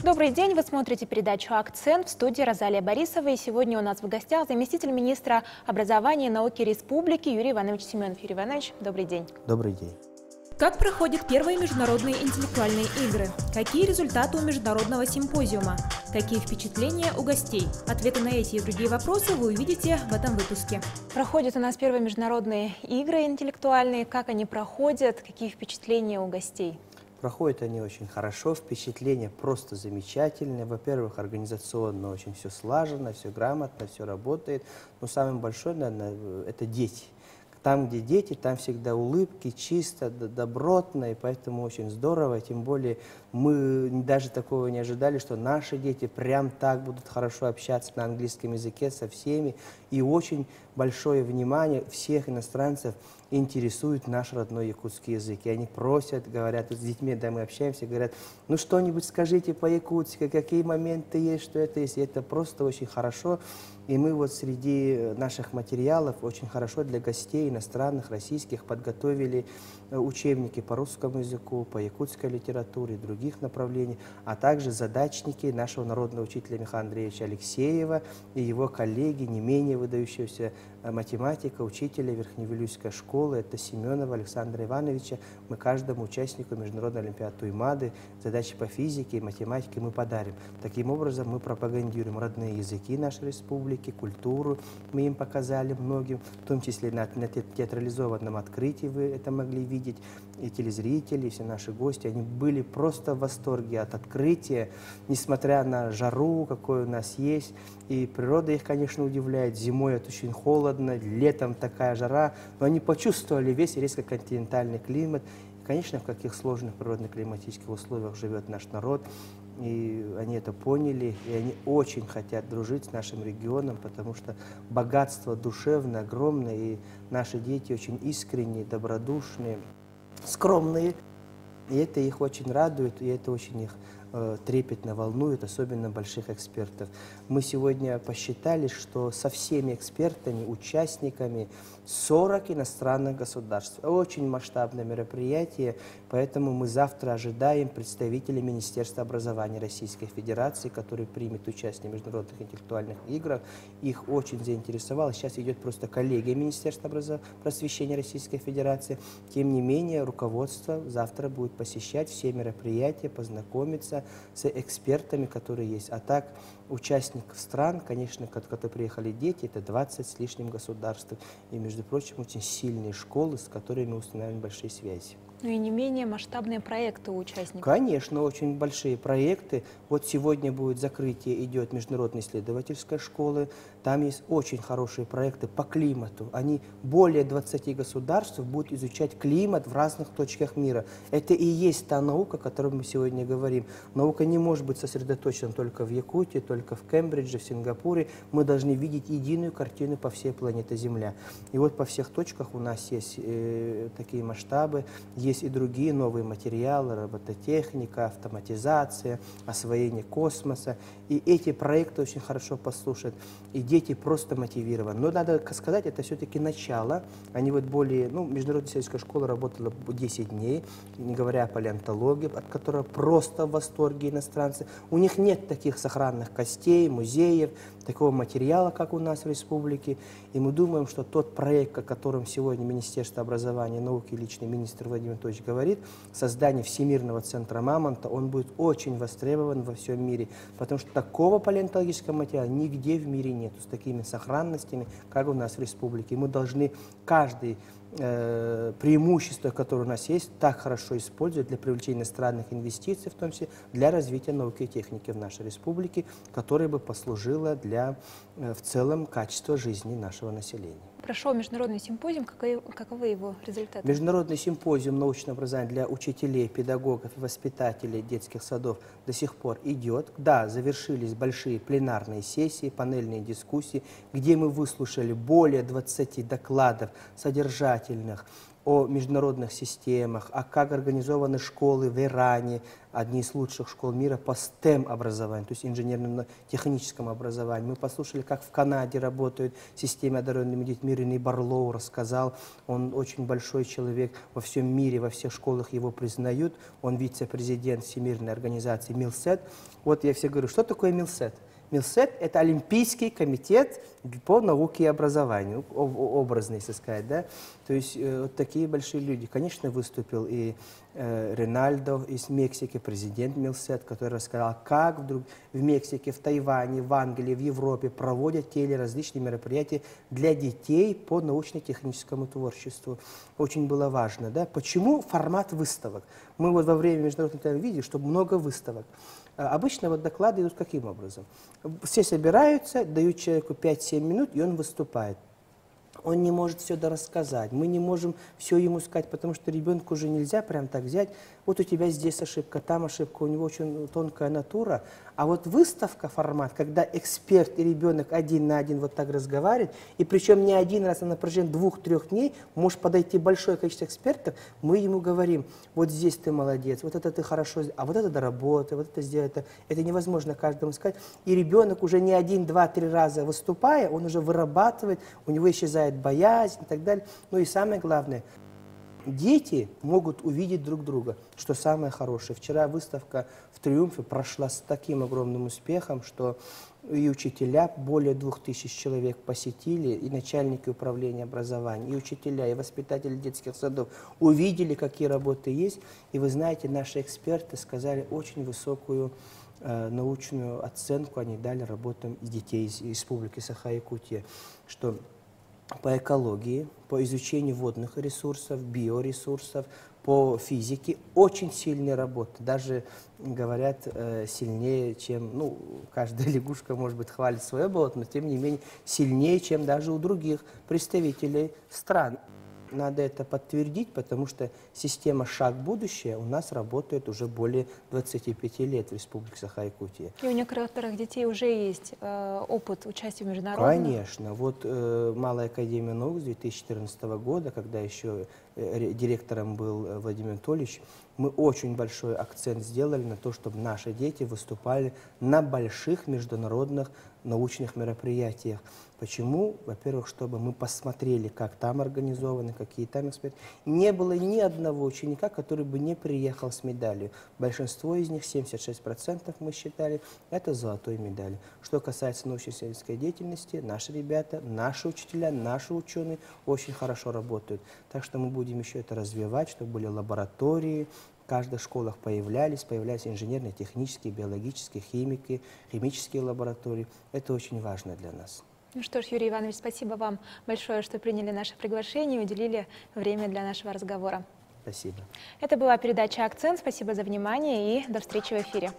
Добрый день, вы смотрите передачу «Акцент», в студии Розалия Борисова. И сегодня у нас в гостях заместитель министра образования и науки Республики Юрий Иванович Семенов. Юрий Иванович, добрый день. Добрый день. Как проходят первые международные интеллектуальные игры? Какие результаты у международного симпозиума? Какие впечатления у гостей? Ответы на эти и другие вопросы вы увидите в этом выпуске. Проходят у нас первые международные игры интеллектуальные. Как они проходят? Какие впечатления у гостей? Проходят они очень хорошо, впечатления просто замечательные. Во-первых, организационно очень все слажено, все грамотно, все работает. Но самое большое, наверное, это дети. Там, где дети, там всегда улыбки, чисто, добротно, и поэтому очень здорово. Тем более мы даже такого не ожидали, что наши дети прям так будут хорошо общаться на английском языке со всеми. И очень большое внимание всех иностранцев интересует наш родной якутский язык. И они просят, говорят, вот с детьми, да, мы общаемся, говорят, ну что-нибудь скажите по-якутски, какие моменты есть, что это есть. И это просто очень хорошо. И мы вот среди наших материалов очень хорошо для гостей иностранных, российских подготовили учебники по русскому языку, по якутской литературе, других направлений, а также задачники нашего народного учителя Михаила Андреевича Алексеева и его коллеги, не менее выдающегося математика, учителя Верхневилюйской школы, это Семенова Александра Ивановича. Мы каждому участнику Международной олимпиады Туймады задачи по физике и математике мы подарим. Таким образом, мы пропагандируем родные языки нашей республики, культуру мы им показали многим, в том числе на театрализованном открытии вы это могли видеть, и телезрители, и все наши гости, они были просто в восторге от открытия, несмотря на жару, какой у нас есть, и природа их, конечно, удивляет, зимой это очень холодно, летом такая жара, но они почувствовали весь резко континентальный климат. Конечно, в каких сложных природно-климатических условиях живет наш народ, и они это поняли, и они очень хотят дружить с нашим регионом, потому что богатство душевное, огромное, и наши дети очень искренние, добродушные, скромные, и это их очень радует, и это очень их трепетно волнует, особенно больших экспертов. Мы сегодня посчитали, что со всеми экспертами, участниками 40 иностранных государств. Очень масштабное мероприятие, поэтому мы завтра ожидаем представителей Министерства образования Российской Федерации, который примет участие в международных интеллектуальных играх. Их очень заинтересовало. Сейчас идет просто коллегия Министерства просвещения Российской Федерации. Тем не менее, руководство завтра будет посещать все мероприятия, познакомиться с экспертами, которые есть. А так, участников стран, конечно, которые приехали дети, это 20 с лишним государств. И, между прочим, очень сильные школы, с которыми мы устанавливаем большие связи. Ну и не менее масштабные проекты у участников. Конечно, очень большие проекты. Вот сегодня будет закрытие, идет Международной исследовательской школы. Там есть очень хорошие проекты по климату. Они более 20 государств будут изучать климат в разных точках мира. Это и есть та наука, о которой мы сегодня говорим. Наука не может быть сосредоточена только в Якутии, только в Кембридже, в Сингапуре. Мы должны видеть единую картину по всей планете Земля. И вот по всех точках у нас есть такие масштабы. Есть и другие новые материалы, робототехника, автоматизация, освоение космоса. И эти проекты очень хорошо послушают. И дети просто мотивированы. Но надо сказать, это все-таки начало. Они вот более, Международная исследовательская школа работала 10 дней, не говоря о палеонтологии, от которой просто в восторге иностранцы. У них нет таких сохранных костей, музеев, такого материала, как у нас в республике. И мы думаем, что тот проект, о котором сегодня Министерство образования и науки и личный министр Владимир Анатольевич говорит, создание Всемирного центра Мамонта, он будет очень востребован во всем мире, потому что такого палеонтологического материала нигде в мире нет, с такими сохранностями, как у нас в республике. Мы должны каждый преимущества, которые у нас есть, так хорошо использовать для привлечения иностранных инвестиций, в том числе для развития науки и техники в нашей республике, которая бы послужила для в целом качества жизни нашего населения. Прошел международный симпозиум, каковы его результаты? Международный симпозиум научного образования для учителей, педагогов и воспитателей детских садов до сих пор идет. Да, завершились большие пленарные сессии, панельные дискуссии, где мы выслушали более 20 докладов содержательных о международных системах, о как организованы школы в Иране, одни из лучших школ мира по STEM-образованию, то есть инженерно-техническому образованию. Мы послушали, как в Канаде работают системы одаренными детьми. Рене Барлоу рассказал, он очень большой человек во всем мире, во всех школах его признают. Он вице-президент Всемирной организации МИЛСЭТ. Вот я все говорю, что такое МИЛСЭТ? МИЛСЭТ – это Олимпийский комитет по науке и образованию, образно, если сказать, да. То есть вот такие большие люди. Конечно, выступил и Ринальдо из Мексики, президент МИЛСЭТ, который рассказал, как вдруг в Мексике, в Тайване, в Англии, в Европе проводят те или различные мероприятия для детей по научно-техническому творчеству. Очень было важно, да. Почему формат выставок? Мы вот во время международного телевидения видели, что много выставок. Обычно вот доклады идут каким образом? Все собираются, дают человеку 5-7 минут, и он выступает. Он не может все дорассказать, мы не можем все ему сказать, потому что ребенку уже нельзя прям так взять. Вот у тебя здесь ошибка, там ошибка, у него очень тонкая натура. А вот выставка, формат, когда эксперт и ребенок один на один вот так разговаривают, и причем не один раз, а на протяжении 2-3 дней может подойти большое количество экспертов, мы ему говорим, вот здесь ты молодец, вот это ты хорошо, а вот это доработай, вот это сделай, это невозможно каждому сказать. И ребенок уже не 1, 2, 3 раза выступая, он уже вырабатывает, у него исчезает боязнь и так далее. Ну и самое главное, дети могут увидеть друг друга, что самое хорошее. Вчера выставка в Триумфе прошла с таким огромным успехом, что и учителя, более 2000 человек посетили, и начальники управления образования, и учителя, и воспитатели детских садов увидели, какие работы есть. И вы знаете, наши эксперты сказали очень высокую научную оценку, они дали работам детей из Республики Саха-Якутия, что по экологии, по изучению водных ресурсов, биоресурсов, по физике очень сильные работы. Даже, говорят, сильнее, чем, ну, каждая лягушка, может быть, хвалит свое болото, но тем не менее сильнее, чем даже у других представителей стран. Надо это подтвердить, потому что система «Шаг в будущее» у нас работает уже более 25 лет в Республике Саха-Якутия. И у некоторых детей уже есть опыт участия в международном? Конечно. Вот Малая академия наук с 2014 года, когда еще директором был Владимир Анатольевич, мы очень большой акцент сделали на то, чтобы наши дети выступали на больших международных научных мероприятиях. Почему? Во-первых, чтобы мы посмотрели, как там организованы, какие там эксперты. Не было ни одного ученика, который бы не приехал с медалью. Большинство из них, 76% мы считали, это золотой медали. Что касается научно-исследовательской деятельности, наши ребята, наши учителя, наши ученые очень хорошо работают. Так что мы будем еще это развивать, чтобы были лаборатории, в каждых школах появлялись инженерные, технические, биологические, химические лаборатории. Это очень важно для нас. Ну что ж, Юрий Иванович, спасибо вам большое, что приняли наше приглашение и уделили время для нашего разговора. Спасибо. Это была передача «Акцент». Спасибо за внимание и до встречи в эфире.